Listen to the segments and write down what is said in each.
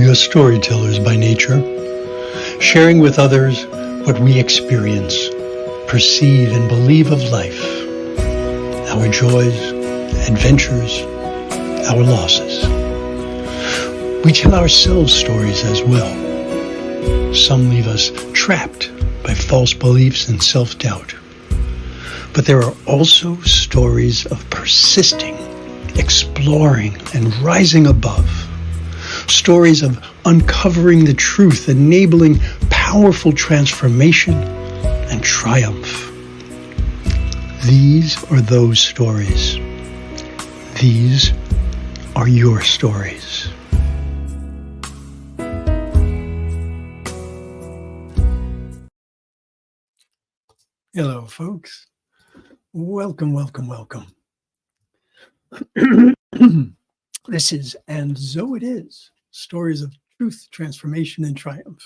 We are storytellers by nature, sharing with others what we experience, perceive, and believe of life, our joys, adventures, our losses. We tell ourselves stories as well. Some leave us trapped by false beliefs and self-doubt. But there are also stories of persisting, exploring, and rising above. Stories of uncovering the truth, enabling powerful transformation and triumph. These are those stories. These are your stories. Hello, folks. Welcome, welcome, welcome. This is And So It Is, Stories of Truth, Transformation, and Triumph.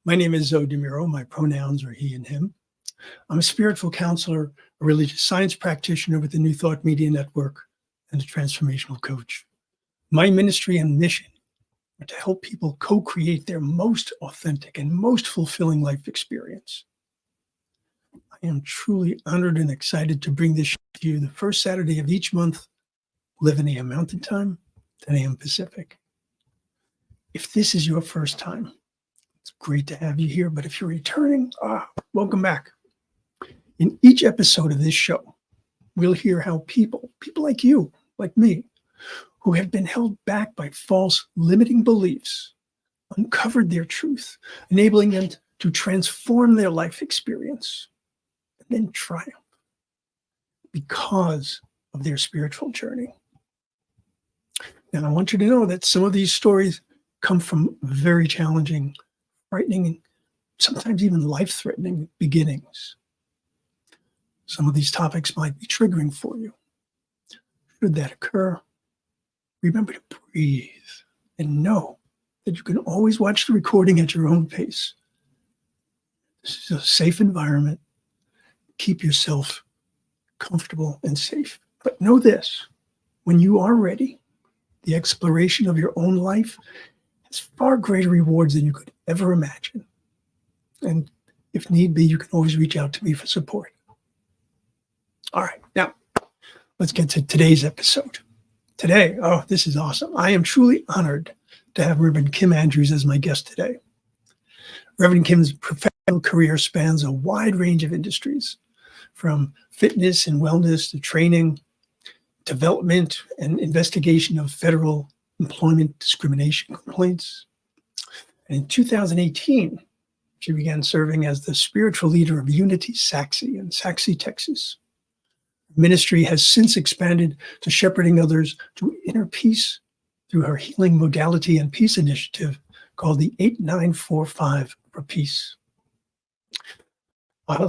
My name is Zoe Muro. My pronouns are he and him. I'm a spiritual counselor, a religious science practitioner with the New Thought Media Network, and a transformational coach. My ministry and mission are to help people co-create their most authentic and most fulfilling life experience. I am truly honored and excited to bring this to you the first Saturday of each month, 11 a.m. Mountain Time, 10 a.m. Pacific. If this is your first time, it's great to have you here. But if you're returning, welcome back. In each episode of this show, we'll hear how people like you, like me, who have been held back by false limiting beliefs, uncovered their truth, enabling them to transform their life experience and then triumph because of their spiritual journey. And I want you to know that some of these stories come from very challenging, frightening, and sometimes even life-threatening beginnings. Some of these topics might be triggering for you. Should that occur, remember to breathe and know that you can always watch the recording at your own pace. This is a safe environment. Keep yourself comfortable and safe. But know this, when you are ready, the exploration of your own life has far greater rewards than you could ever imagine. And if need be, you can always reach out to me for support. All right, now let's get to today's episode. Today, this is awesome. I am truly honored to have Reverend Kim Andrews as my guest today. Reverend Kim's professional career spans a wide range of industries, from fitness and wellness to training, development and investigation of federal employment discrimination complaints. And in 2018, she began serving as the spiritual leader of Unity Saxe in Saxe, Texas. Her ministry has since expanded to shepherding others to inner peace through her healing modality and peace initiative called the 8945 for Peace.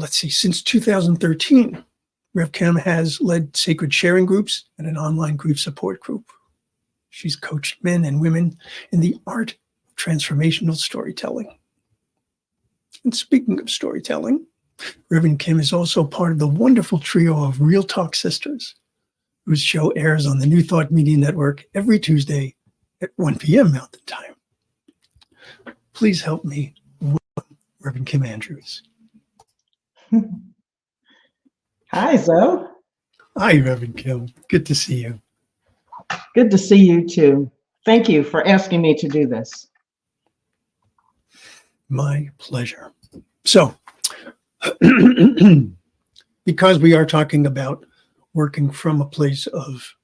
Since 2013, Rev Kim has led sacred sharing groups and an online grief support group. She's coached men and women in the art of transformational storytelling. And speaking of storytelling, Reverend Kim is also part of the wonderful trio of Real Talk Sisters, whose show airs on the New Thought Media Network every Tuesday at 1 p.m. Mountain Time. Please help me welcome Reverend Kim Andrews. Hi, Zoe. Hi, Reverend Kim. Good to see you. Good to see you too. Thank you for asking me to do this. My pleasure. So, because we are talking about working from a place of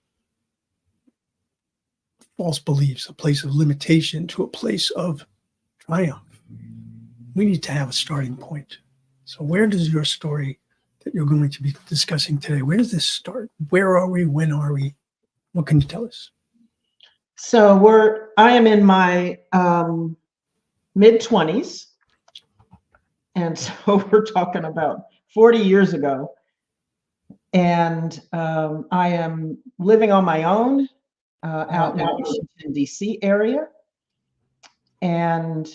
false beliefs, a place of limitation to a place of triumph, we need to have a starting point. So where does your story that you're going to be discussing today, where does this start? Where are we? When are we? What can you tell us? So I am in my mid-20s. And so we're talking about 40 years ago. And I am living on my own out in the Washington, D.C. area. And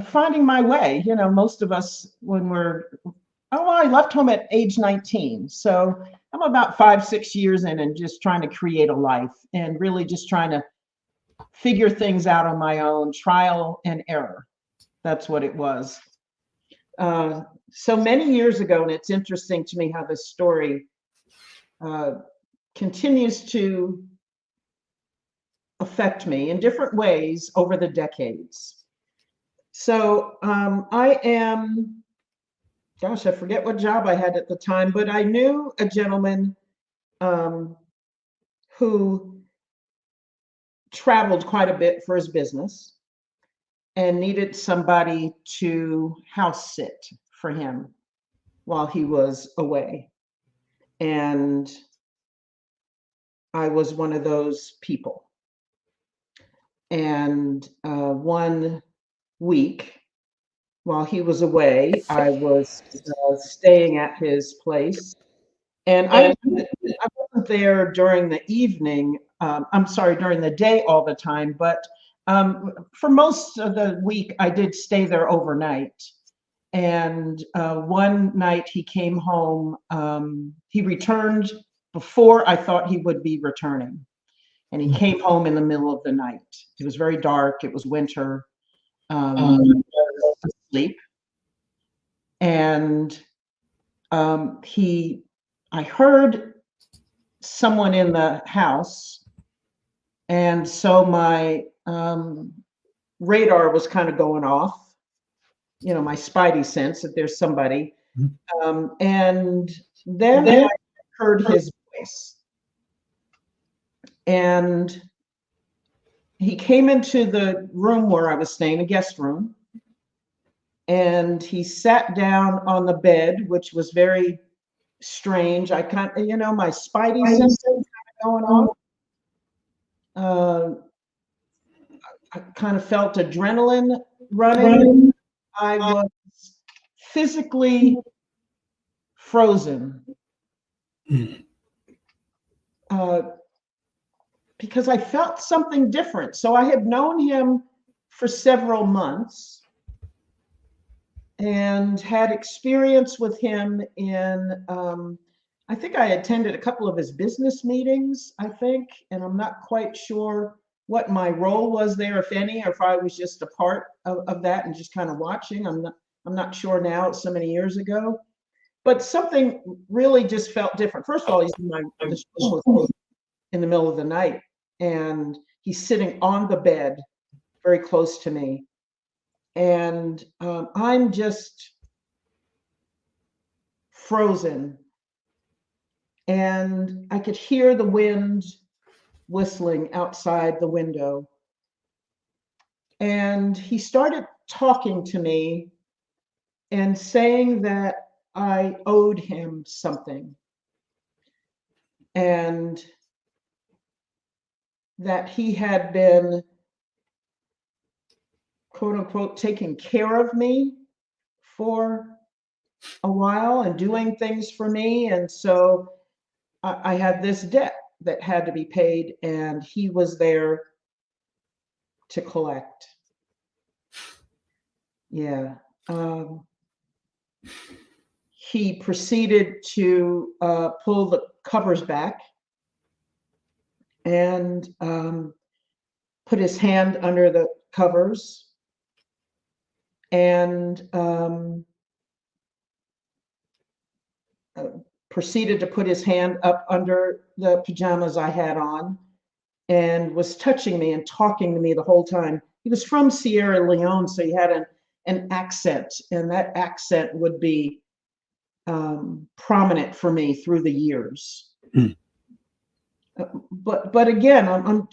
finding my way. You know, most of us I left home at age 19. So I'm about 5-6 years in and just trying to create a life and really just trying to figure things out on my own, trial and error. That's what it was. So many years ago, and it's interesting to me how this story continues to affect me in different ways over the decades. So I am, gosh, I forget what job I had at the time, but I knew a gentleman who traveled quite a bit for his business and needed somebody to house sit for him while he was away. And I was one of those people. And one week while he was away, I was staying at his place. And I wasn't there during the evening. I'm sorry, during the day all the time. But for most of the week, I did stay there overnight. And one night he came home. He returned before I thought he would be returning. And he came home in the middle of the night. It was very dark. It was winter. I was asleep. And I heard someone in the house. And so my radar was kind of going off, my spidey sense that there's somebody. And then I heard his voice. And he came into the room where I was staying, a guest room. And he sat down on the bed, which was very strange. I kind of, my spidey sense kind of going on. I kind of felt adrenaline running. I was physically frozen because I felt something different. So I had known him for several months and had experience with him in, I think I attended a couple of his business meetings, I think, and I'm not quite sure what my role was there, if any, or if I was just a part of that and just kind of watching. I'm not sure now, it's so many years ago. But something really just felt different. First of all, he's in in the middle of the night, and he's sitting on the bed very close to me. And I'm just frozen. And I could hear the wind whistling outside the window. And he started talking to me and saying that I owed him something. And that he had been, quote unquote, taking care of me for a while and doing things for me. And so I had this debt that had to be paid, and he was there to collect. Yeah. He proceeded to pull the covers back and put his hand under the covers and proceeded to put his hand up under the pajamas I had on and was touching me and talking to me the whole time. He was from Sierra Leone, so he had an accent, and that accent would be prominent for me through the years. But again,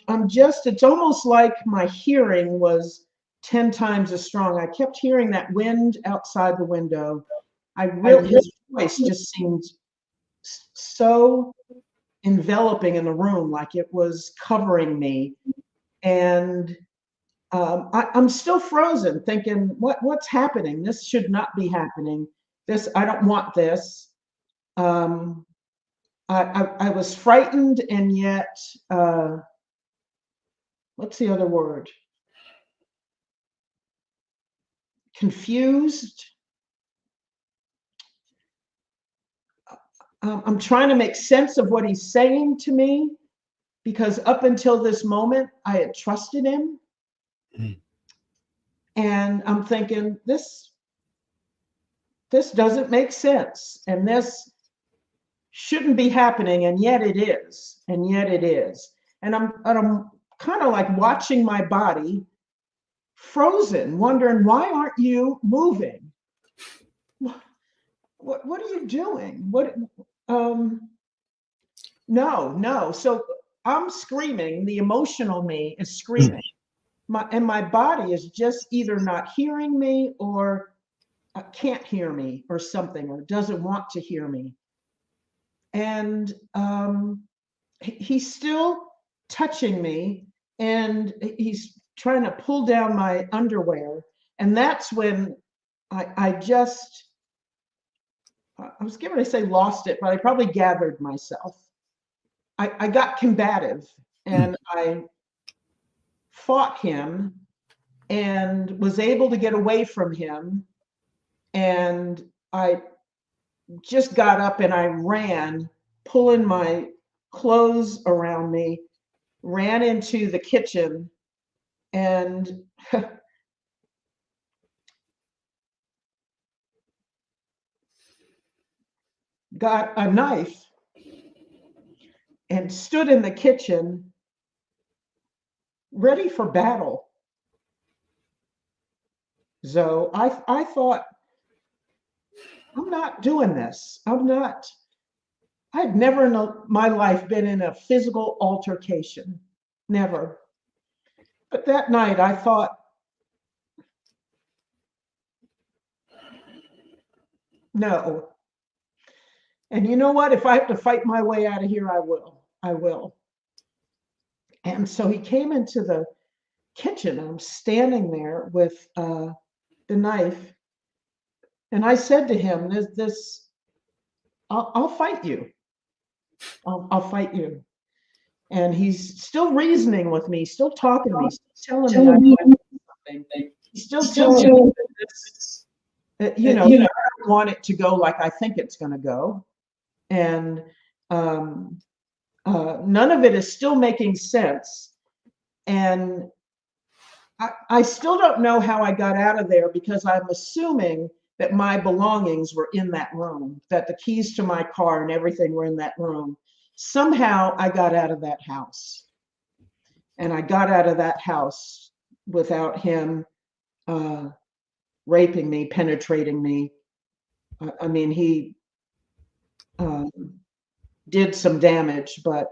I'm just, it's almost like my hearing was 10 times as strong. I kept hearing that wind outside the window. His voice just seemed so enveloping in the room, like it was covering me. And I'm still frozen, thinking, what's happening? This should not be happening. I don't want this. I was frightened, and yet, what's the other word? Confused. I'm trying to make sense of what he's saying to me, because up until this moment, I had trusted him. Mm. And I'm thinking, this doesn't make sense. And this shouldn't be happening. And yet it is. And yet it is. And I'm kind of like watching my body frozen, wondering, why aren't you moving? What are you doing? No. So I'm screaming. The emotional me is screaming. My body is just either not hearing me or can't hear me or something, or doesn't want to hear me. And he's still touching me, and he's trying to pull down my underwear. And that's when I was going to say lost it, but I probably gathered myself. I got combative, and I fought him and was able to get away from him. And I just got up and I ran, pulling my clothes around me, ran into the kitchen, and got a knife and stood in the kitchen ready for battle. So I thought, I'm not doing this. I'd never in my life been in a physical altercation. Never. But that night I thought, no. And you know what? If I have to fight my way out of here, I will. I will. And so he came into the kitchen. I'm standing there with the knife. And I said to him, I'll fight you. I'll fight you. And he's still reasoning with me, still talking to me, still telling me I something. He's still telling me this, that, I don't want it to go like I think it's going to go. And none of it is still making sense. And I still don't know how I got out of there, because I'm assuming that my belongings were in that room, that the keys to my car and everything were in that room. Somehow I got out of that house. And I got out of that house without him raping me, penetrating me. I mean, he did some damage, but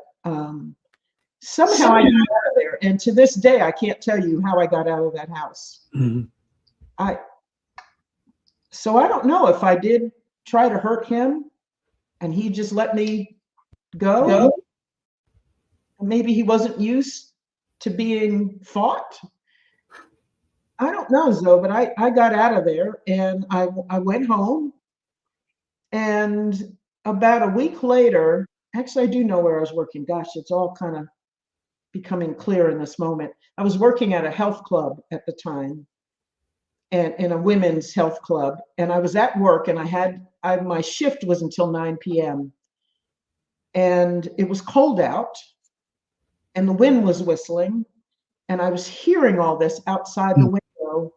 somehow I got out of there. And to this day, I can't tell you how I got out of that house. Mm-hmm. So I don't know if I did try to hurt him and he just let me go. Maybe he wasn't used to being fought. I don't know, Zoe, but I got out of there, and I went home. And about a week later, actually, I do know where I was working. Gosh, it's all kind of becoming clear in this moment. I was working at a health club at the time, and in a women's health club. And I was at work, and my shift was until 9 p.m. And it was cold out, and the wind was whistling, and I was hearing all this outside the window,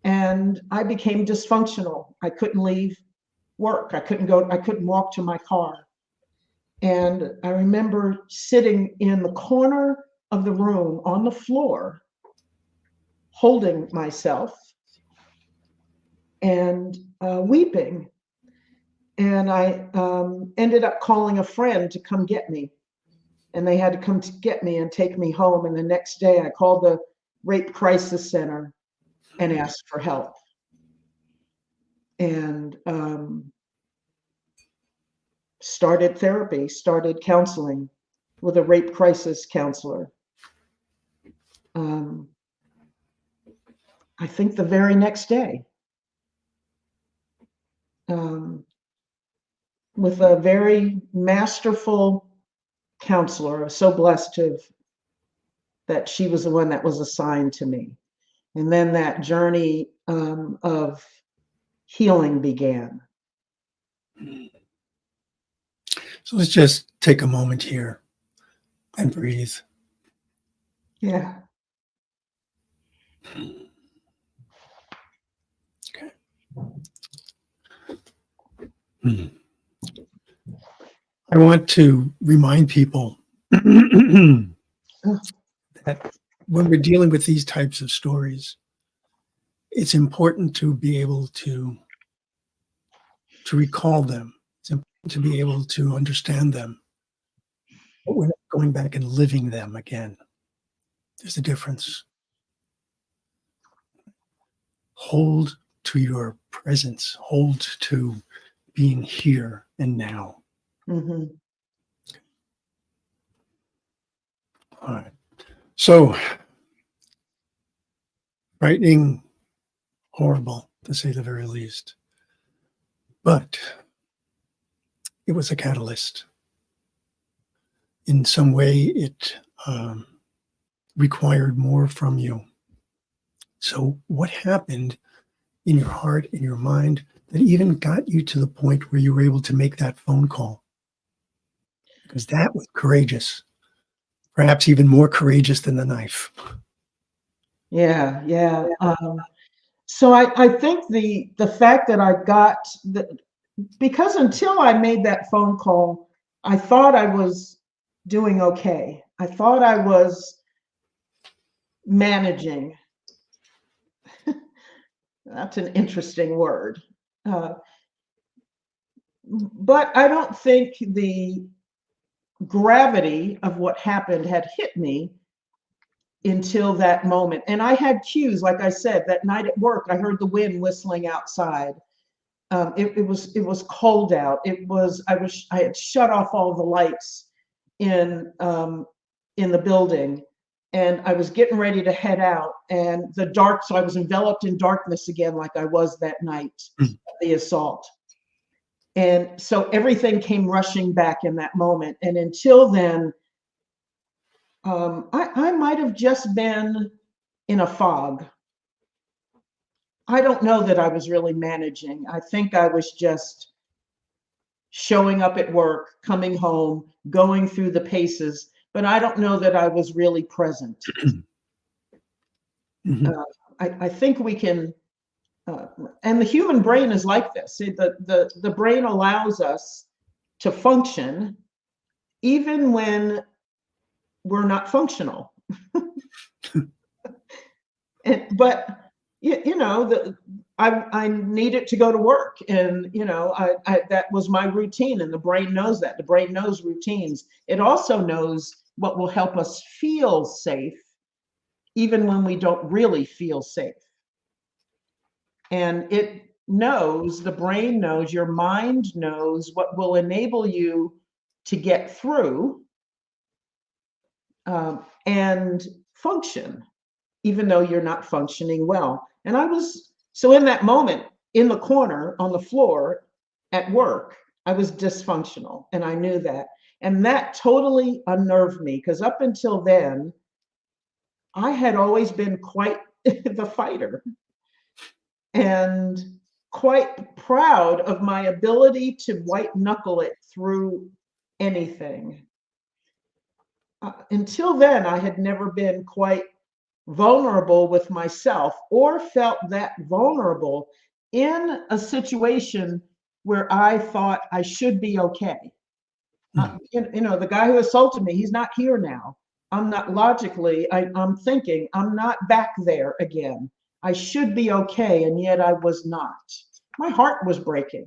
and I became dysfunctional. I couldn't leave work. I couldn't walk to my car. And I remember sitting in the corner of the room on the floor, holding myself and weeping. And I ended up calling a friend to come get me. And they had to come to get me and take me home. And the next day I called the Rape Crisis Center and asked for help. And started therapy, started counseling with a rape crisis counselor. I think the very next day, with a very masterful counselor. I was so blessed that she was the one that was assigned to me. And then that journey of healing began. So let's just take a moment here. And breathe. Yeah. Okay. Hmm. I want to remind people that when we're dealing with these types of stories, it's important to be able to recall them. It's important to be able to understand them, but we're not going back and living them again. There's a difference. Hold to your presence. Hold to being here and now. Mm-hmm. All right. So, frightening, horrible, to say the very least. But it was a catalyst. In some way, it required more from you. So, what happened in your heart, in your mind, that even got you to the point where you were able to make that phone call? Because that was courageous, perhaps even more courageous than the knife. Yeah, yeah. So I think the fact that I got because until I made that phone call, I thought I was doing okay. I thought I was managing. That's an interesting word. Uh, but I don't think the gravity of what happened had hit me until that moment. And I had cues, like I said, that night at work, I heard the wind whistling outside. It was cold out. I had shut off all the lights in the building, and I was getting ready to head out, and so I was enveloped in darkness again, like I was that night, the assault. And so everything came rushing back in that moment. And until then, I might have just been in a fog. I don't know that I was really managing. I think I was just showing up at work, coming home, going through the paces, but I don't know that I was really present. Mm-hmm. I think we can, and the human brain is like this. The brain allows us to function even when we're not functional. But I needed to go to work, and that was my routine, and the brain knows that. The brain knows routines. It also knows what will help us feel safe, even when we don't really feel safe. And the brain knows, your mind knows what will enable you to get through and function, even though you're not functioning well. And so in that moment, in the corner on the floor at work, I was dysfunctional, and I knew that. And that totally unnerved me, because up until then, I had always been quite the fighter and quite proud of my ability to white knuckle it through anything. Until then, I had never been quite vulnerable with myself or felt that vulnerable in a situation where I thought I should be okay. The guy who assaulted me, he's not here now. I'm not logically, I'm thinking, I'm not back there again. I should be okay, and yet I was not. My heart was breaking.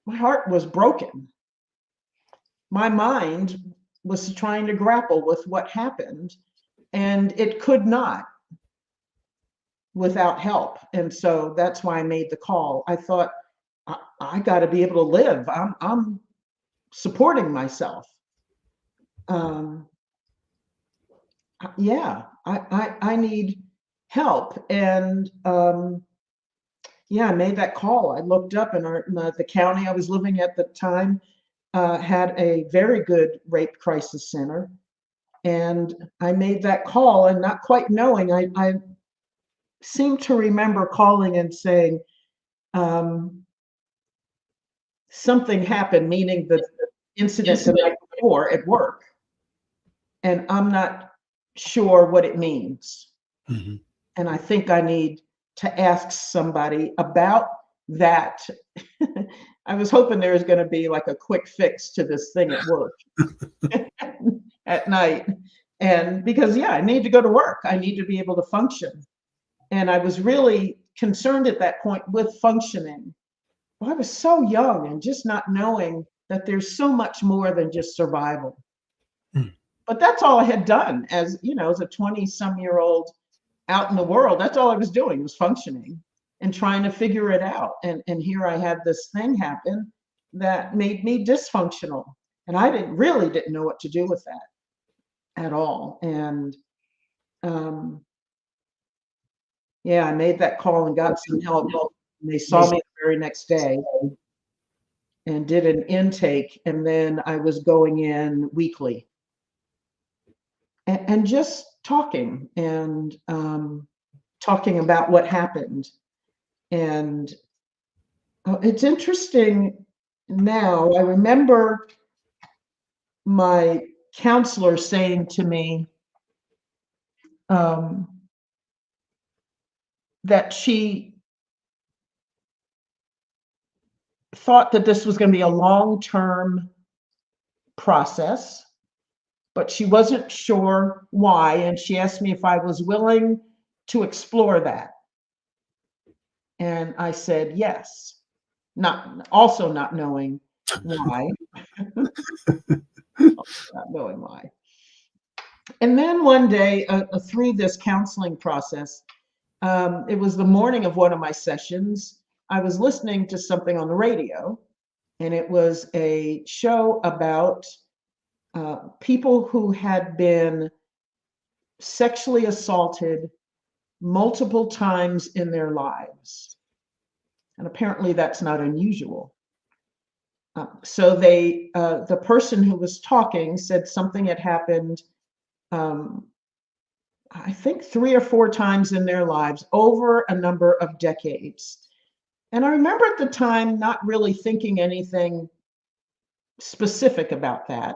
My heart was broken. My mind was trying to grapple with what happened, and it could not without help. And so that's why I made the call. I thought, I got to be able to live. I'm supporting myself. Yeah, I need help. And yeah, I made that call. I looked up, and the county I was living at the time had a very good rape crisis center. And I made that call, and not quite knowing, I seem to remember calling and saying, something happened, meaning the incident the night before at work. and I'm not sure what it means. Mhm. And I think I need to ask somebody about that. I was hoping there was going to be like a quick fix to this thing at work at night. And because, yeah, I need to go to work, I need to be able to function. And I was really concerned at that point with functioning. Well, I was so young and just not knowing that there's so much more than just survival. Mm. But that's all I had done as, you know, as a 20-some-year-old out in the world. That's all I was doing, was functioning and trying to figure it out. And here I had this thing happen that made me dysfunctional. And I didn't know what to do with that at all. And yeah, I made that call and got some help. And they saw me the very next day and did an intake. And then I was going in weekly and just talking and talking about what happened. And it's interesting now. I remember my counselor saying to me that she thought that this was going to be a long-term process, but she wasn't sure why. And she asked me if I was willing to explore that. And I said yes, not knowing why. Not knowing why. And then one day, through this counseling process, it was the morning of one of my sessions. I was listening to something on the radio, and it was a show about people who had been sexually assaulted multiple times in their lives. And apparently that's not unusual. So the person who was talking said something had happened, I think 3 or 4 times in their lives over a number of decades. And I remember at the time not really thinking anything specific about that.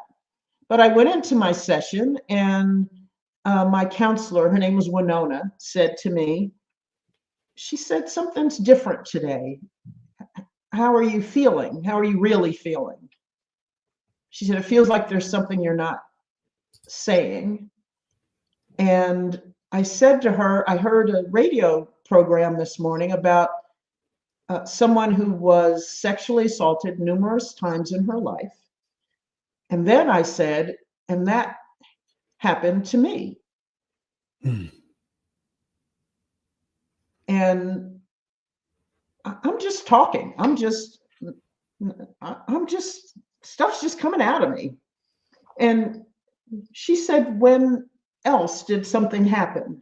But I went into my session, and my counselor, her name was Winona, said to me, she said, something's different today. How are you feeling? How are you really feeling? She said, it feels like there's something you're not saying. And I said to her, I heard a radio program this morning about someone who was sexually assaulted numerous times in her life. And then I said, and that happened to me. Mm. And I'm just talking. I'm just, stuff's just coming out of me. And she said, when else did something happen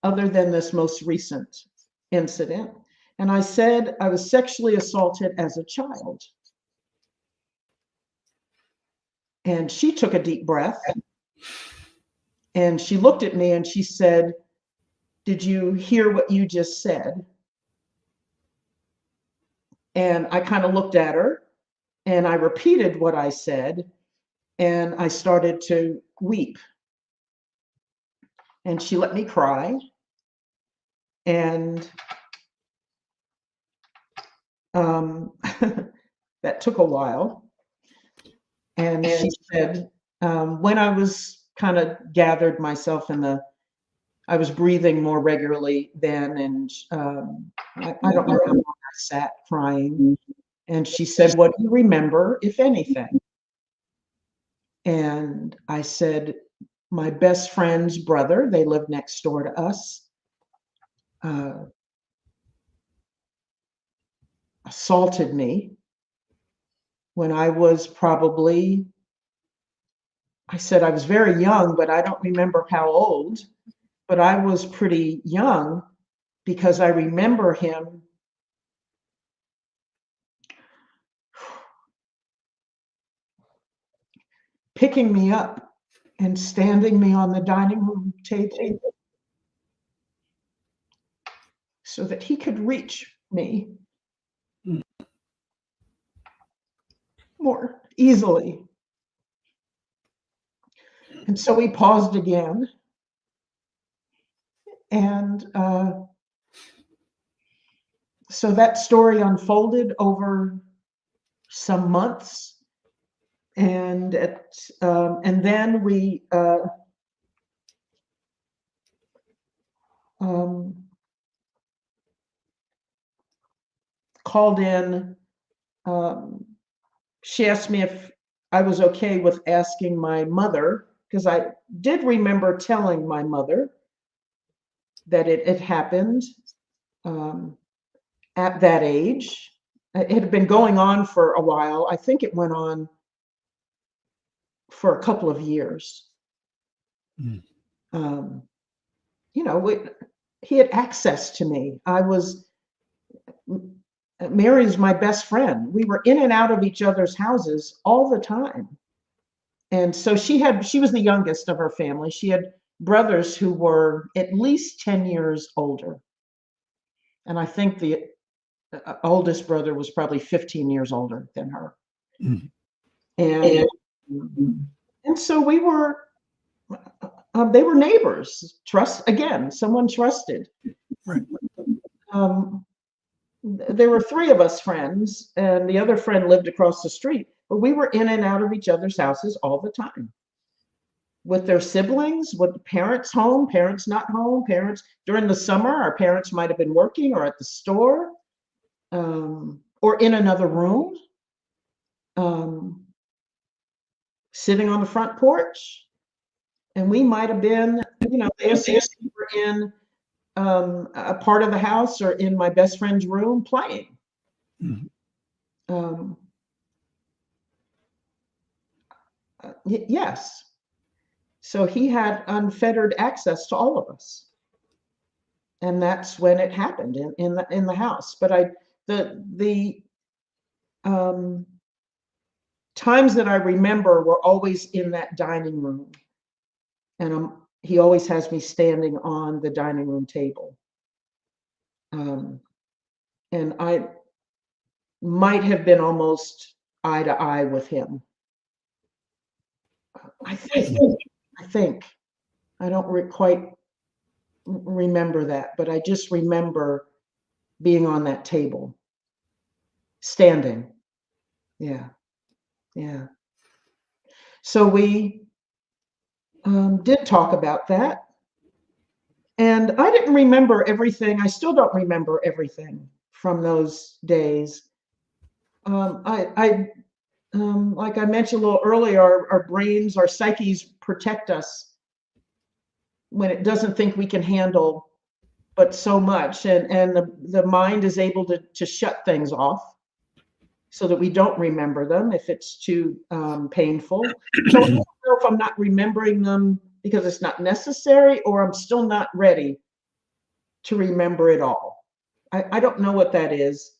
other than this most recent incident? And I said, I was sexually assaulted as a child. And she took a deep breath and she looked at me and she said, did you hear what you just said? And I kind of looked at her and I repeated what I said, and I started to weep. And she let me cry. And that took a while. And she said, when I was kind of gathered myself I was breathing more regularly then, and I don't know how long I sat crying. And she said, what do you remember, if anything? And I said, my best friend's brother, they lived next door to us, assaulted me when I was probably, I said I was very young, but I don't remember how old, but I was pretty young because I remember him picking me up and standing me on the dining room table so that he could reach me more easily. And so we paused again. And so that story unfolded over some months. And then we called in. She asked me if I was okay with asking my mother, because I did remember telling my mother that it had happened at that age. It had been going on for a while. I think it went on for a couple of years. Mm. You know, he had access to me. Mary's my best friend. We were in and out of each other's houses all the time. And so she was the youngest of her family. She had brothers who were at least 10 years older. And I think the oldest brother was probably 15 years older than her. Mm. And so we were, they were neighbors. Someone trusted. Right. There were three of us friends, and the other friend lived across the street, but we were in and out of each other's houses all the time with their siblings, with the parents home, parents not home, parents during the summer. Our parents might have been working or at the store, or in another room, sitting on the front porch. And we might have been, you know, we were in a part of the house or in my best friend's room playing. Mm-hmm. Yes. So he had unfettered access to all of us. And that's when it happened in the house. But the times that I remember were always in that dining room. And he always has me standing on the dining room table. And I might have been almost eye to eye with him. I think. I don't quite remember that, but I just remember being on that table, standing. Yeah. So we did talk about that. And I didn't remember everything. I still don't remember everything from those days. Like I mentioned a little earlier, our brains, our psyches protect us when it doesn't think we can handle but so much. And the mind is able to shut things off so that we don't remember them if it's too painful. So I don't know if I'm not remembering them because it's not necessary, or I'm still not ready to remember it all. I don't know what that is.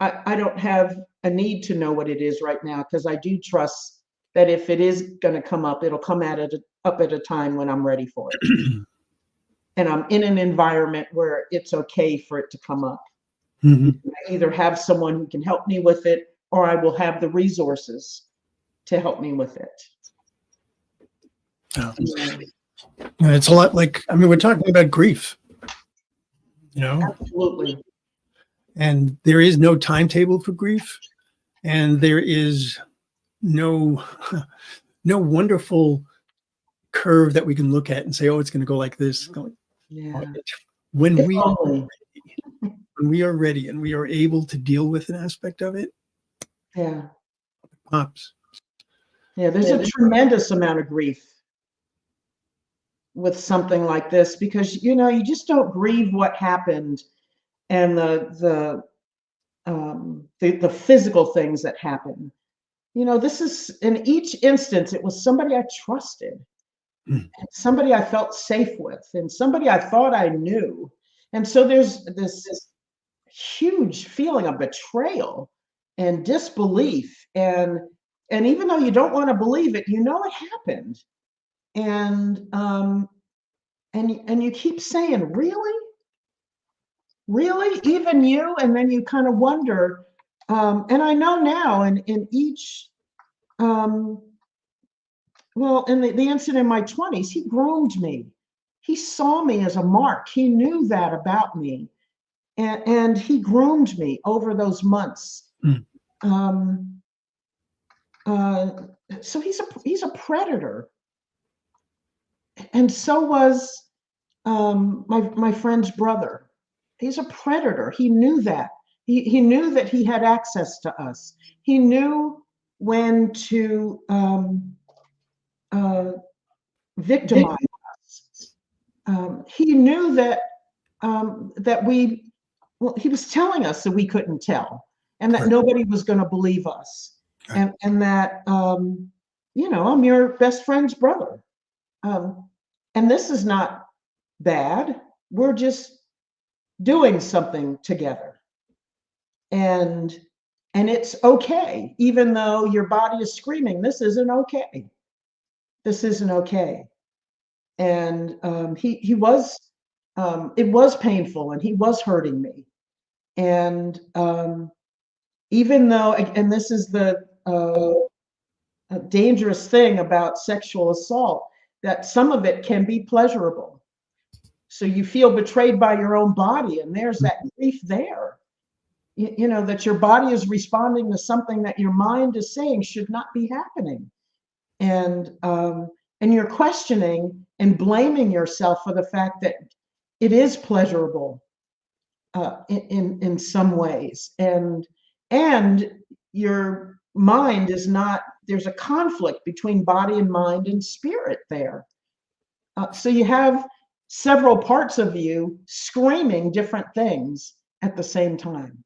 I don't have a need to know what it is right now, because I do trust that if it is going to come up, it'll come up at a time when I'm ready for it. And I'm in an environment where it's okay for it to come up. Mm-hmm. I either have someone who can help me with it, or I will have the resources to help me with it. Oh. Yeah, it's a lot like, I mean, we're talking about grief, you know? Absolutely. And there is no timetable for grief, and there is no wonderful curve that we can look at and say, oh, it's going to go like this. Yeah. When we are ready and we are able to deal with an aspect of it, yeah, pops. Yeah, there's a tremendous amount of grief with something like this, because you just don't grieve what happened and the physical things that happen. This is, in each instance, it was somebody I trusted, and somebody I felt safe with, and somebody I thought I knew. And so there's this huge feeling of betrayal and disbelief, and even though you don't want to believe it, it happened. And you keep saying, really, even you? And then you kind of wonder, and I know now in each well, in the incident in my 20s, he groomed me. He saw me as a mark. He knew that about me. And he groomed me over those months. Mm. So he's a predator. And so was my friend's brother. He's a predator. He knew that. He knew that he had access to us. He knew when to victimize us. He knew that he was telling us that we couldn't tell, and that Right. nobody was going to believe us, Right. and that I'm your best friend's brother, and this is not bad. We're just doing something together, and it's okay, even though your body is screaming, this isn't okay. This isn't okay. And he was, it was painful, and he was hurting me. And even though, and this is the dangerous thing about sexual assault, that some of it can be pleasurable. So you feel betrayed by your own body, and there's that grief there. You know, that your body is responding to something that your mind is saying should not be happening. And you're questioning and blaming yourself for the fact that it is pleasurable in some ways, and your mind is not. There's a conflict between body and mind and spirit there. So you have several parts of you screaming different things at the same time,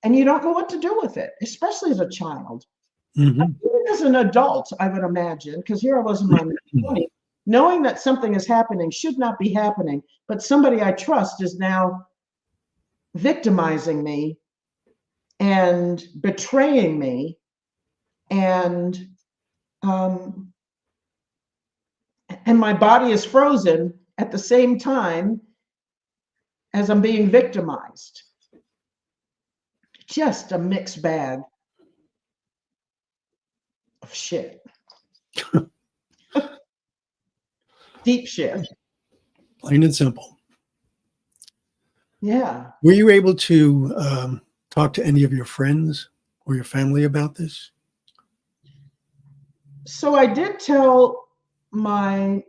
and you don't know what to do with it, especially as a child. Mm-hmm. Even as an adult, I would imagine, because here I was in my mid-20s, knowing that something is happening, should not be happening, but somebody I trust is now victimizing me and betraying me, and my body is frozen at the same time as I'm being victimized. Just a mixed bag of shit. Deep shit. Plain and simple. Yeah. Were you able to talk to any of your friends or your family about this? So I did tell my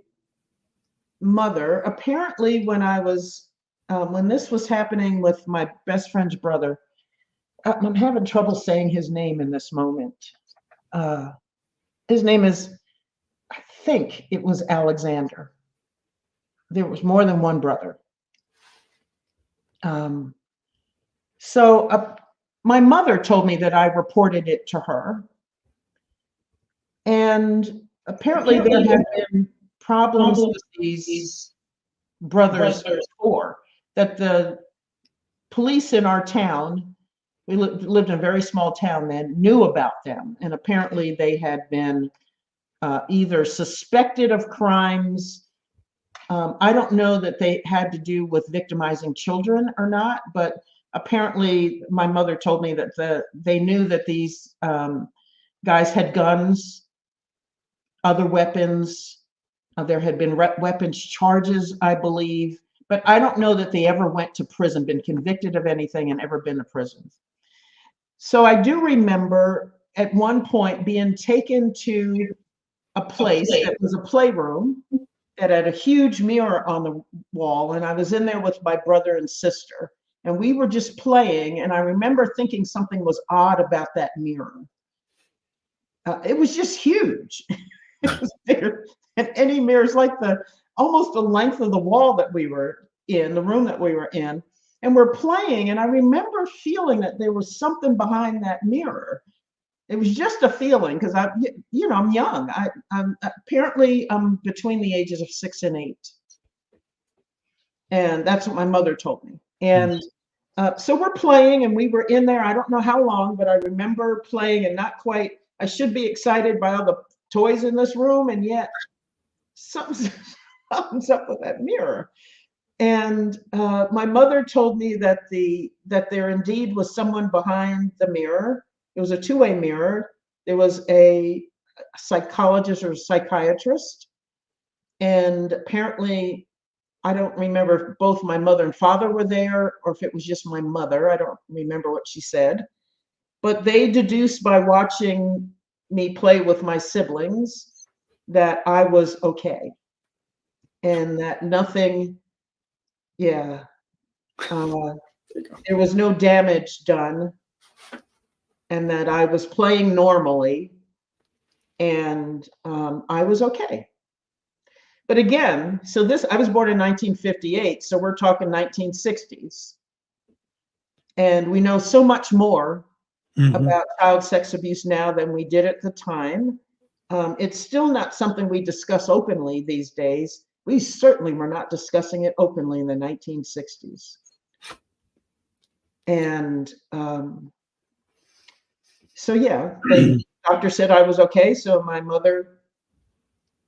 mother. Apparently, when I was when this was happening with my best friend's brother, I'm having trouble saying his name in this moment. His name is, I think it was Alexander. There was more than one brother. So my mother told me that I reported it to her. And apparently there have been problems with these brothers before, that the police in our town, we lived in a very small town then, knew about them. And apparently they had been either suspected of crimes. I don't know that they had to do with victimizing children or not, but apparently my mother told me that they knew that these guys had guns, other weapons. There had been weapons charges, I believe, but I don't know that they ever went to prison, been convicted of anything, and ever been to prison. So I do remember at one point being taken to a place that was a playroom that had a huge mirror on the wall, and I was in there with my brother and sister, and we were just playing, and I remember thinking something was odd about that mirror. It was just huge. It was bigger than any mirrors, like almost the length of the wall that we were in, the room that we were in, and we're playing, and I remember feeling that there was something behind that mirror. It was just a feeling, because I'm young. I'm apparently between the ages of 6 and 8, and that's what my mother told me. And so we're playing, and we were in there. I don't know how long, but I remember playing and not quite. I should be excited by all the toys in this room, and yet something's up with that mirror. And my mother told me that there indeed was someone behind the mirror. It was a two-way mirror. There was a psychologist or psychiatrist. And apparently, I don't remember if both my mother and father were there or if it was just my mother. I don't remember what she said. But they deduced by watching me play with my siblings that I was okay and that nothing, yeah, there was no damage done and that I was playing normally and I was okay. But again, so this, I was born in 1958, so we're talking 1960s. And we know so much more about child sex abuse now than we did at the time. It's still not something we discuss openly these days. We certainly were not discussing it openly in the 1960s. And so, yeah, the doctor said I was okay. So my mother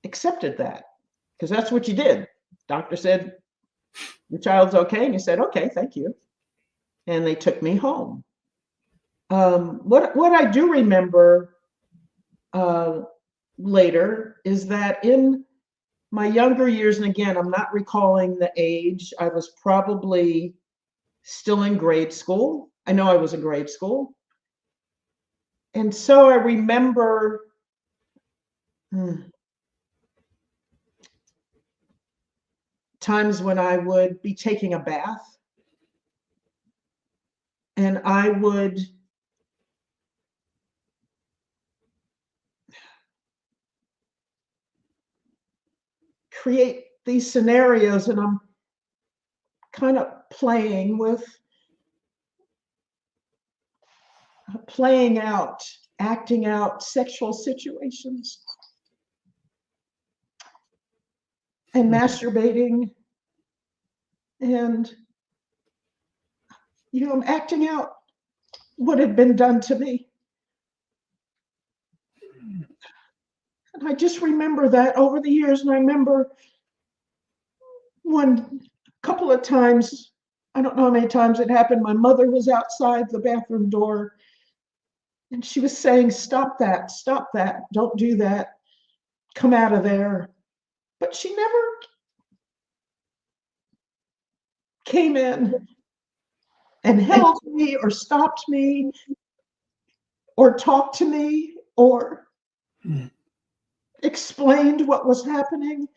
accepted that because that's what you did. Doctor said, your child's okay. And you said, okay, thank you. And they took me home. What I do remember later is that in my younger years, and again, I'm not recalling the age, I was probably still in grade school. I know I was in grade school. And so I remember times when I would be taking a bath and I would create these scenarios and I'm kind of playing out, acting out sexual situations and masturbating and, I'm acting out what had been done to me. And I just remember that over the years. And I remember one couple of times, I don't know how many times it happened, my mother was outside the bathroom door and she was saying, stop that, don't do that, come out of there. But she never came in and held me or stopped me or talked to me or explained what was happening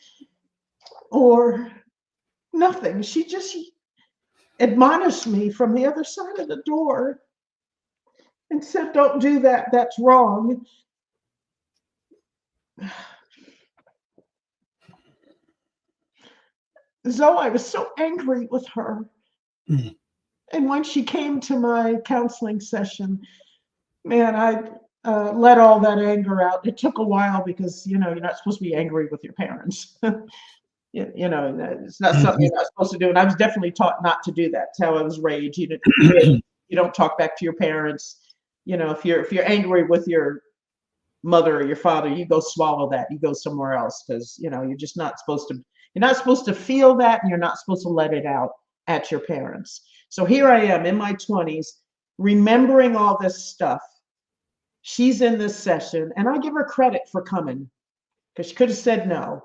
or nothing. She just admonished me from the other side of the door and said, don't do that, that's wrong. So I was so angry with her. And when she came to my counseling session, man, I let all that anger out. It took a while because, you're not supposed to be angry with your parents. It's not something you're not supposed to do. And I was definitely taught not to do that. That's how I was raised. You don't talk back to your parents. If you're angry with your mother or your father, you go swallow that. You go somewhere else because you're just not supposed to. You're not supposed to feel that, and you're not supposed to let it out at your parents. So here I am in my 20s, remembering all this stuff. She's in this session, and I give her credit for coming because she could have said no.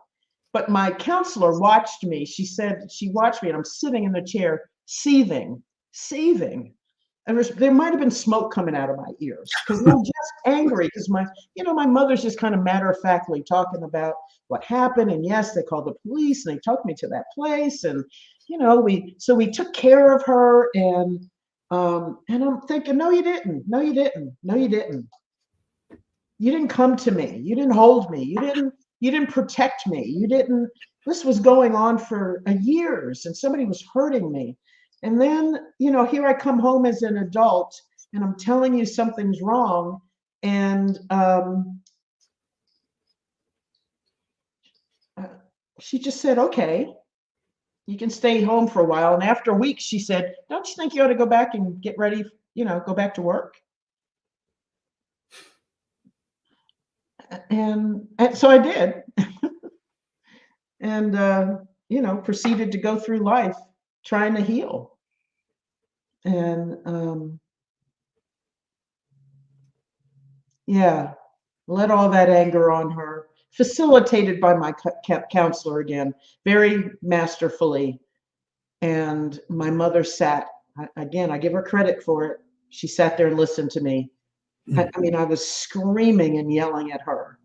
But my counselor watched me. She said she watched me, and I'm sitting in the chair, seething. There might have been smoke coming out of my ears because I'm just angry because my mother's just kind of matter-of-factly talking about what happened. And yes, they called the police and they took me to that place. And, we took care of her. And I'm thinking, no, you didn't. No, you didn't. No, you didn't. You didn't come to me. You didn't hold me. You didn't protect me. This was going on for years and somebody was hurting me. And then, here I come home as an adult and I'm telling you something's wrong. And she just said, okay, you can stay home for a while. And after a week, she said, don't you think you ought to go back and get ready, go back to work? And so I did. And, proceeded to go through life trying to heal. And yeah, let all that anger on her, facilitated by my counselor again, very masterfully. And my mother sat, again, I give her credit for it. She sat there and listened to me. I mean, I was screaming and yelling at her.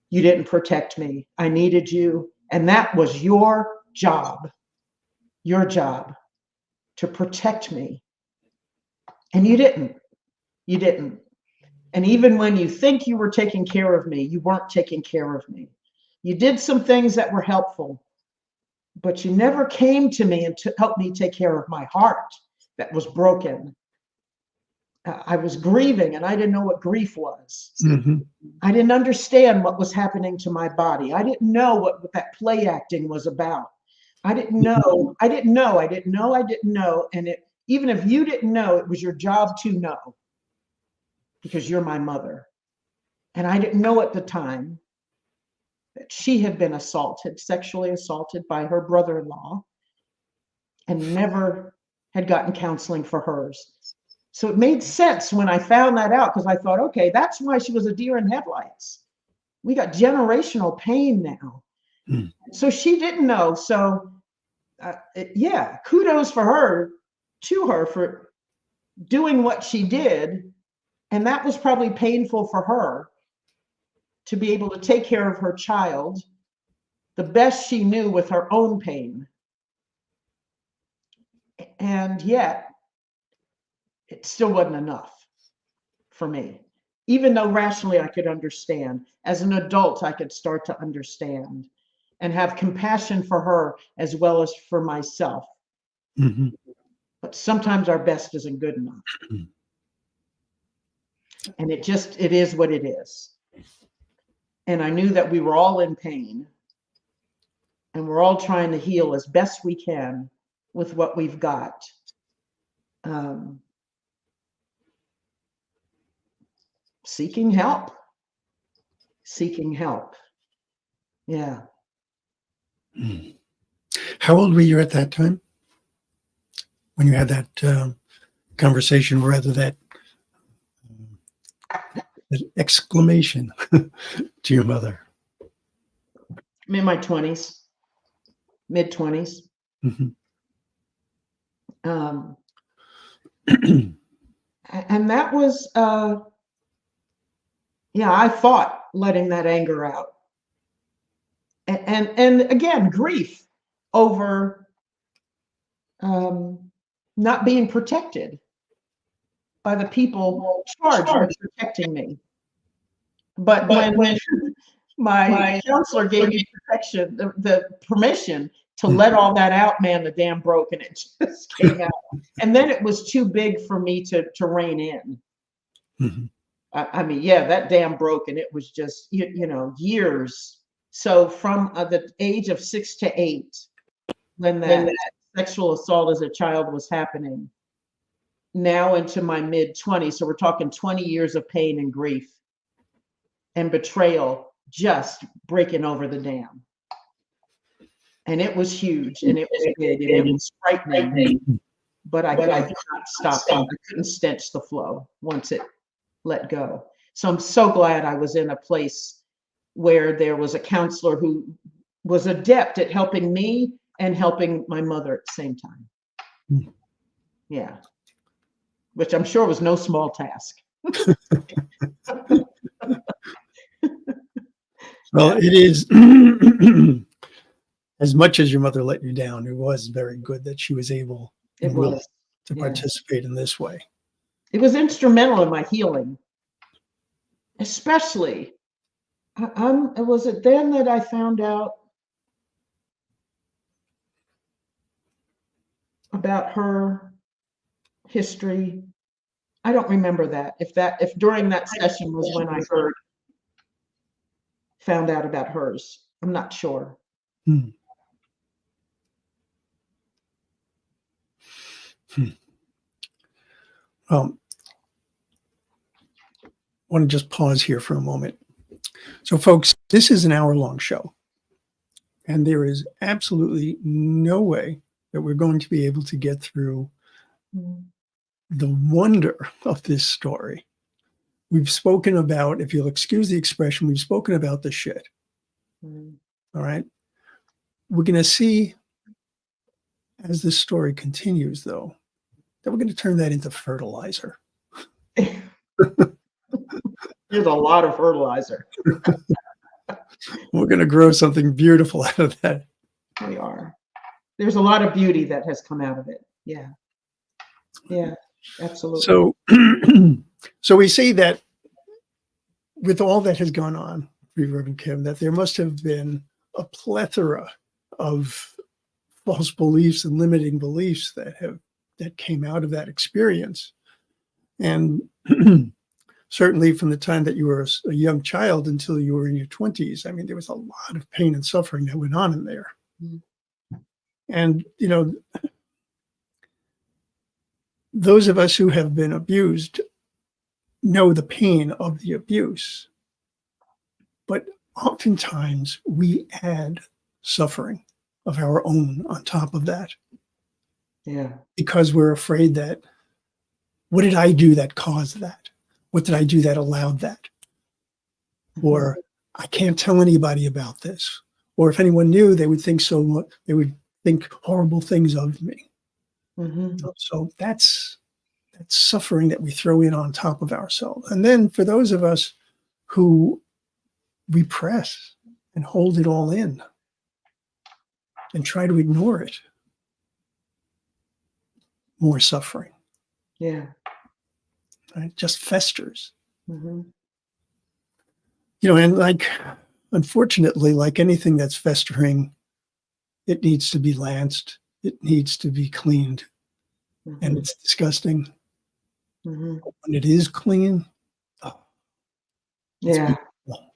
You didn't protect me. I needed you. And that was your job to protect me. And you didn't. You didn't. And even when you think you were taking care of me, you weren't taking care of me. You did some things that were helpful, but you never came to me and to help me take care of my heart that was broken. I was grieving and I didn't know what grief was. Mm-hmm. I didn't understand what was happening to my body. I didn't know what that play acting was about. I didn't know. And even if you didn't know, it was your job to know, because you're my mother. And I didn't know at the time that she had been sexually assaulted by her brother-in-law, and never had gotten counseling for hers. So it made sense when I found that out, because I thought, okay, that's why she was a deer in headlights. We got generational pain now. Mm. So she didn't know. So yeah, kudos for her, for doing what she did. And that was probably painful for her, to be able to take care of her child the best she knew with her own pain. And yet, it still wasn't enough for me. Even though rationally I could understand, as an adult, I could start to understand and have compassion for her as well as for myself. Mm-hmm. But sometimes our best isn't good enough. Mm-hmm. And it is what it is. And I knew that we were all in pain, and we're all trying to heal as best we can with what we've got. Seeking help. Yeah. How old were you at that time when you had that conversation, or rather that exclamation to your mother? I'm in my 20s, mid-20s. Mm-hmm. And that was, I fought letting that anger out. And again, grief over not being protected by the people charged with protecting me. But when my counselor gave me protection, the permission to let all that out, man, the dam broke and it just came out. And then it was too big for me to rein in. Mm-hmm. I mean, yeah, that dam broke, and it was just, years. So from the age of 6 to 8, when that sexual assault as a child was happening, now into my mid-20s. So we're talking 20 years of pain and grief and betrayal, just breaking over the dam. And it was huge, and it was big, and it was frightening. But I could not stop it. I couldn't stench the flow once it let go. So I'm so glad I was in a place where there was a counselor who was adept at helping me and helping my mother at the same time. Yeah. Which I'm sure was no small task. Well, it is. As much as your mother let you down, it was very good that she was able to participate in this way. It was instrumental in my healing, especially. Was it then that I found out about her history? I don't remember that. If during that session was when I found out about hers, I'm not sure. I want to just pause here for a moment. So, folks, this is an hour-long show, and there is absolutely no way that we're going to be able to get through the wonder of this story we've spoken about, if you'll excuse the expression, we've spoken about the shit. Mm. All right. We're going to see as this story continues, though, that we're going to turn that into fertilizer. There's a lot of fertilizer. We're going to grow something beautiful out of that. We are. There's a lot of beauty that has come out of it. Yeah. Yeah, absolutely. So, so we see that with all that has gone on, Reverend Kim, that there must have been a plethora of false beliefs and limiting beliefs that came out of that experience. And certainly from the time that you were a young child until you were in your 20s, I mean, there was a lot of pain and suffering that went on in there. Mm. And, you know, those of us who have been abused know the pain of the abuse. But oftentimes we add suffering of our own on top of that. Yeah. Because we're afraid that, what did I do that caused that? What did I do that allowed that? Or I can't tell anybody about this. Or if anyone knew, they would think they would think horrible things of me. Mm-hmm. So that's suffering that we throw in on top of ourselves. And then for those of us who repress and hold it all in and try to ignore it, more suffering. Yeah. Right? It just festers. Mm-hmm. You know, and like, unfortunately, like anything that's festering, it needs to be lanced. It needs to be cleaned. Mm-hmm. And it's disgusting. Mm-hmm. When it is clean, oh, Yeah. beautiful.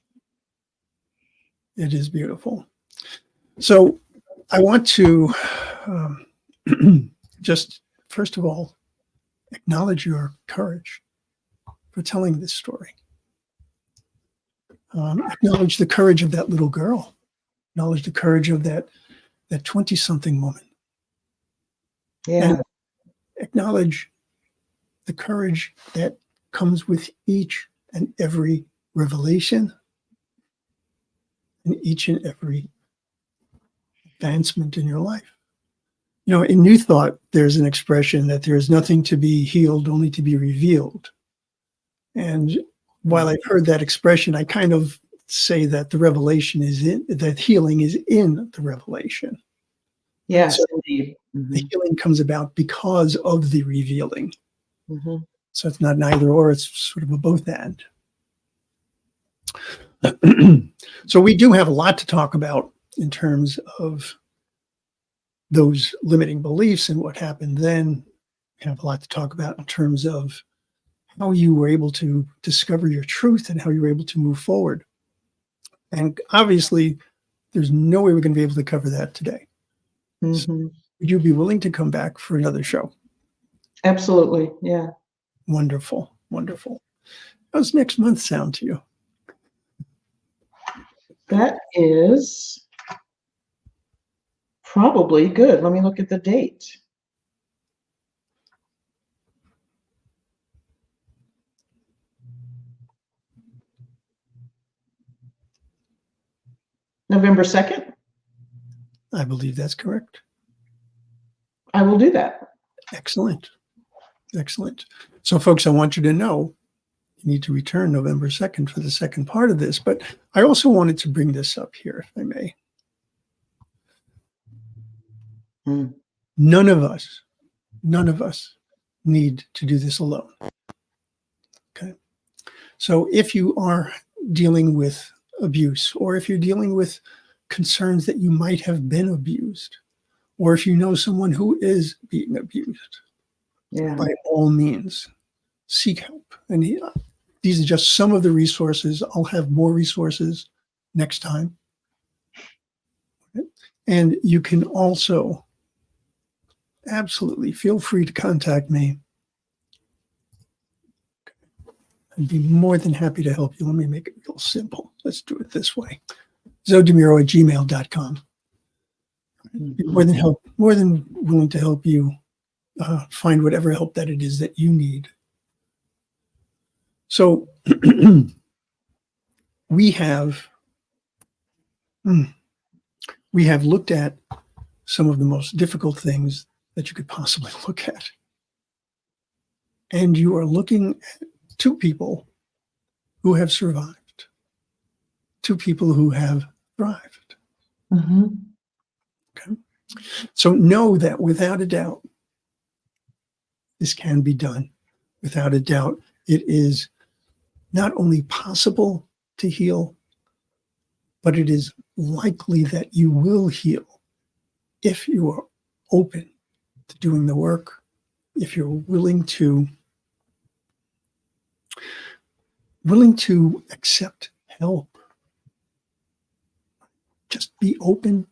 It is beautiful. So I want to just, first of all, acknowledge your courage for telling this story. Acknowledge the courage of that little girl. Acknowledge the courage of that 20-something woman. Yeah. And acknowledge the courage that comes with each and every revelation and each and every advancement in your life. You know, in New Thought, there's an expression that there is nothing to be healed, only to be revealed. And while I've heard that expression, I kind of say that the revelation that healing is in the revelation. Yes, so indeed. Mm-hmm. The healing comes about because of the revealing. Mm-hmm. So it's not an either or, it's sort of a both and. So we do have a lot to talk about in terms of those limiting beliefs and what happened then. We have a lot to talk about in terms of how you were able to discover your truth and how you were able to move forward. And obviously, there's no way we're going to be able to cover that today. Mm-hmm. So would you be willing to come back for another show? Absolutely. Yeah. Wonderful. Wonderful. How's next month sound to you? That is probably good. Let me look at the date. November 2nd? I believe that's correct. I will do that. Excellent. Excellent. So, folks, I want you to know you need to return November 2nd for the second part of this. But I also wanted to bring this up here, if I may. Mm. None of us need to do this alone. Okay. So if you are dealing with abuse, or if you're dealing with concerns that you might have been abused, or if you know someone who is being abused, by all means, seek help. And these are just some of the resources. I'll have more resources next time. Okay. And you can also absolutely feel free to contact me. I'd be more than happy to help you. Let me make it real simple. Let's do it this way. zodemiro@gmail.com. Be more than willing to help you find whatever help that it is that you need. So we have looked at some of the most difficult things that you could possibly look at. And you are looking at two people who have survived, two people who have thrived. Mm-hmm. Okay. So know that without a doubt, this can be done. Without a doubt, it is not only possible to heal, but it is likely that you will heal if you are open to doing the work, if you're willing to accept help. Just be open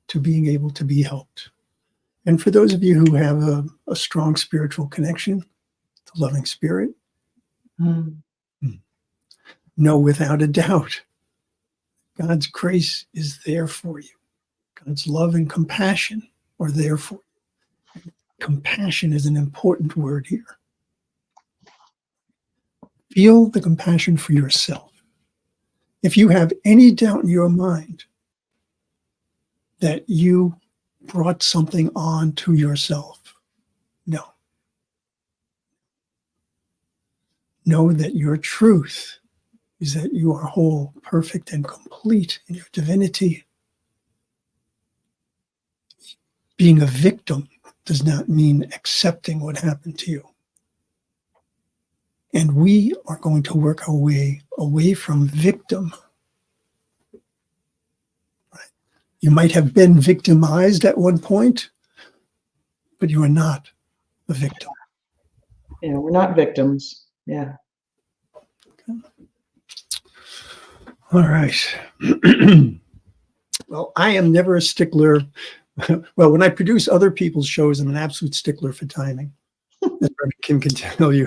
to being able to be helped. And for those of you who have a strong spiritual connection to loving spirit, know without a doubt, God's grace is there for you. God's love and compassion are there for you. Compassion is an important word here. Feel the compassion for yourself. If you have any doubt in your mind that you brought something on to yourself, no. Know that your truth is that you are whole, perfect, and complete in your divinity. Being a victim does not mean accepting what happened to you. And we are going to work our way away from victim. Right? You might have been victimized at one point, but you are not a victim. Yeah, we're not victims. Yeah. Okay. All right. Well, I am never a stickler. Well, when I produce other people's shows, I'm an absolute stickler for timing. As Kim can tell you.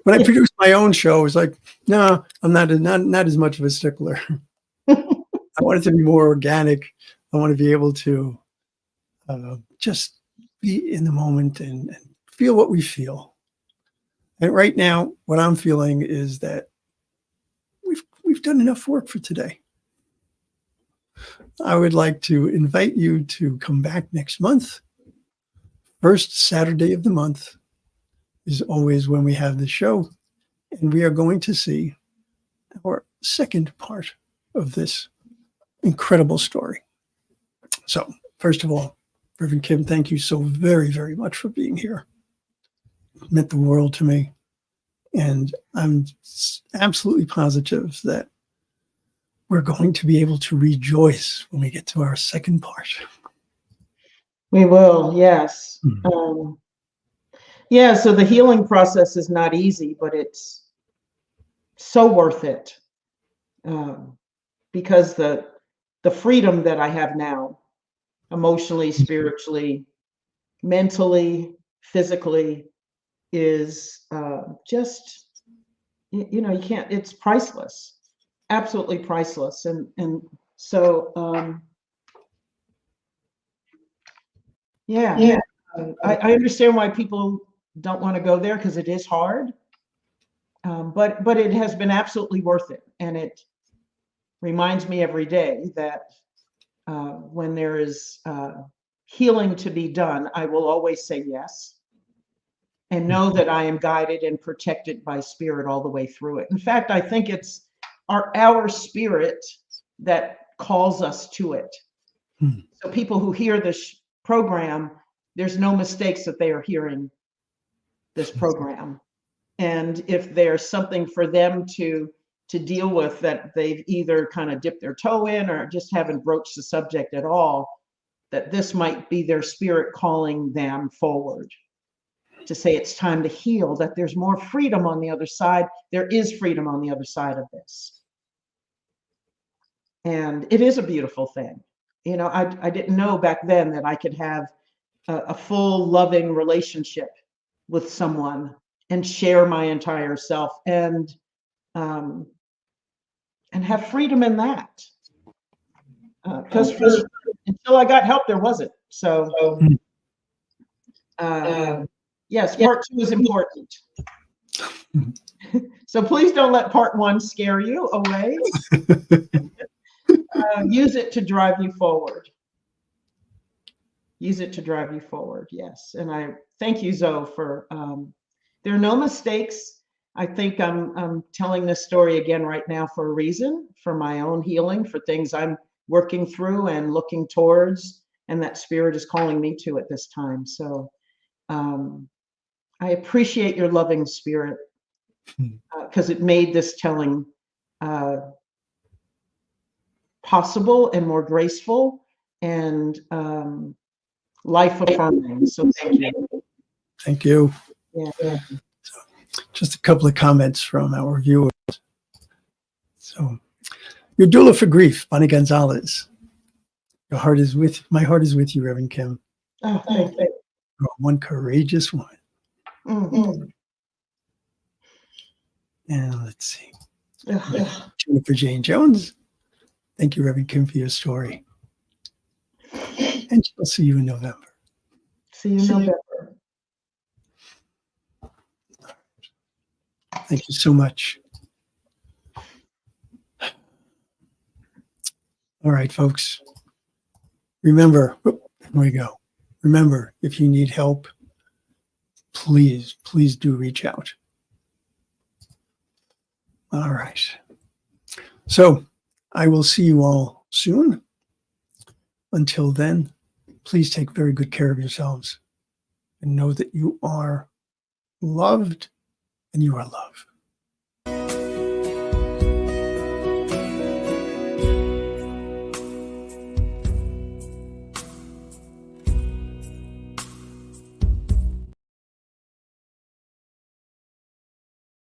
When I produce my own show, it's like, no, I'm not as much of a stickler. I want it to be more organic. I want to be able to just be in the moment and feel what we feel. And right now, what I'm feeling is that we've done enough work for today. I would like to invite you to come back next month. First Saturday of the month is always when we have the show, and we are going to see our second part of this incredible story. So, first of all, Reverend Kim, thank you so very, very much for being here. It meant the world to me, and I'm absolutely positive that we're going to be able to rejoice when we get to our second part. We will, yes. Mm-hmm. Yeah, so the healing process is not easy, but it's so worth it, because the freedom that I have now, emotionally, spiritually, mentally, physically, is just, you can't, it's priceless, absolutely priceless. And so, yeah. I understand why people don't want to go there, because it is hard, but it has been absolutely worth it. And it reminds me every day that when there is healing to be done, I will always say yes, and know that I am guided and protected by spirit all the way through it. In fact, I think it's our spirit that calls us to it. So people who hear this program, there's no mistakes that they are hearing this program. And if there's something for them to deal with that they've either kind of dipped their toe in or just haven't broached the subject at all, that this might be their spirit calling them forward to say it's time to heal, that there's more freedom on the other side. There is freedom on the other side of this. And it is a beautiful thing. I didn't know back then that I could have a full loving relationship with someone and share my entire self and have freedom in that. Because until I got help, there wasn't. So yes, part 2 is important. So please don't let part 1 scare you away. Use it to drive you forward. Use it to drive you forward. Yes. And I thank you, Zoe, for, there are no mistakes. I think I'm telling this story again right now for a reason, for my own healing, for things I'm working through and looking towards, and that Spirit is calling me to at this time. So I appreciate your loving spirit, because it made this telling possible and more graceful and life affirming. So thank you. Thank you. Yeah. Just a couple of comments from our viewers. So, your doula for grief, Bonnie Gonzalez. My heart is with you, Reverend Kim. Oh, thank you. You're one courageous woman. Mm-hmm. And let's see. Jennifer Jane Jones. Thank you, Reverend Kim, for your story. And she'll see you in November. See you in November. Thank you so much. All right, folks. Remember, here we go. Remember, if you need help, please do reach out. All right. So I will see you all soon. Until then, please take very good care of yourselves and know that you are loved and you are loved.